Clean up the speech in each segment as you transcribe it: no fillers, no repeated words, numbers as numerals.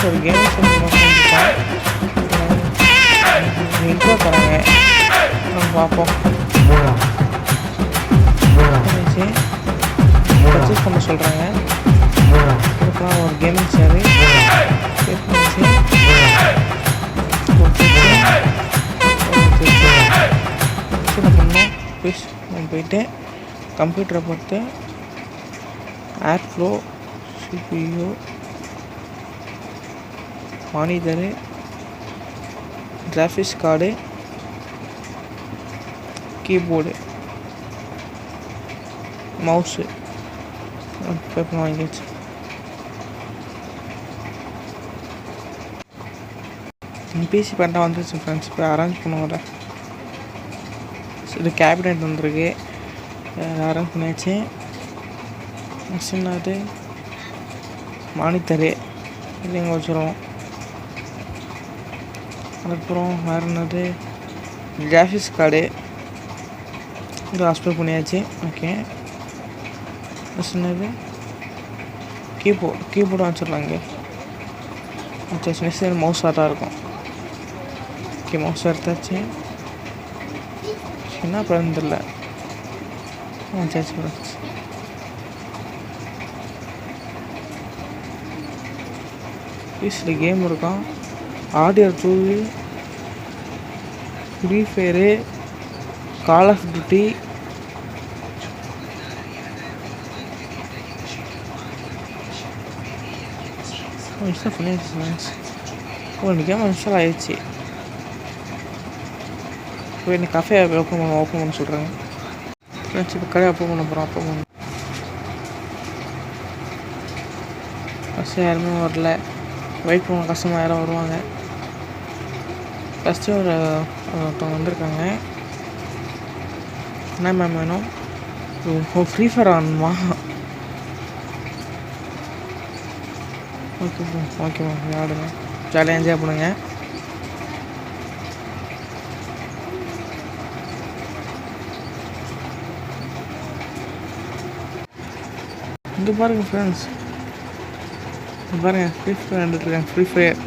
ஒரு game intro தராங்க, நம்ம பார்ப்போம். பர்ச்சேஸ் பண்ண சொல்கிறாங்க. அதுக்கப்புறம் ஒரு கேமிங் சேவை பண்ணோம். நம்ம போயிட்டு கம்ப்யூட்டரை பார்த்து air flow, CPU, monitor, graphics card, keyboard, mouse paper வாங்கிடுச்சு. பிசி பண்ணிட்டா வந்துருச்சு ஃப்ரெண்ட்ஸ். இப்போ அரேஞ்ச் பண்ணுவோம்ல, இது கேபினெட் வந்துருக்கு, அரேஞ்ச் பண்ணியாச்சு. சின்னது மானிட்டரு இது எங்கே வச்சுருவோம். அதுக்கப்புறம் வேறு என்னது, கிராஃபிக்ஸ் கார்டு இது ஹாஸ்பிட்டல் பண்ணியாச்சு. ஓகே, சின்னது கீபோர்டும் வச்சிடலாங்க. நெக்ஸ்ட் மவுஸாக தான் இருக்கும். ஓகே, மவுஸ் எடுத்தாச்சு. என்ன ப்ராப்ளம் தெரியல. சரி, பீஸில் கேம் இருக்கும். ஆடியோ டூவி, Free Fire, Call of Duty, install பண்ணியாச்சு ஃப்ரெண்ட்ஸ். இந்த கேம் இன்ஸ்டால் ஆயிடுச்சு. இப்போ இந்த கஃபே ஓப்பன் பண்ண சொல்கிறாங்க ஃப்ரெண்ட்ஸ். இப்போ கடை ஓப்பன் பண்ண போகிறோம். ஓப்பன் பண்ண ஃபஸ்ட்டு யாருமே வரல. வெயிட் பண்ணுவோம், கஸ்டமர் யாரும் வருவாங்க. ஃபஸ்ட்டு ஒருத்தவங்க வந்திருக்காங்க. என்ன மேம் வேணும்? ஃப்ரீ ஃபயர் ஆகணுமா? ஓகே மேம், ஆடுங்க, ஜாலியாக என்ஜாய் பண்ணுங்க. இங்கே பாருங்கள் ஃப்ரெண்ட்ஸ், பாருங்கள் ஃப்ரீ ஃபயர் வந்துட்டுருக்காங்க. ஃப்ரீ ஃபயர்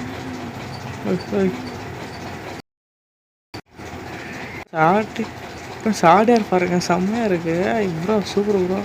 ஆடியார் பாருங்கள், செம்மையாக இருக்குது ப்ரோ, சூப்பர் ப்ரோ.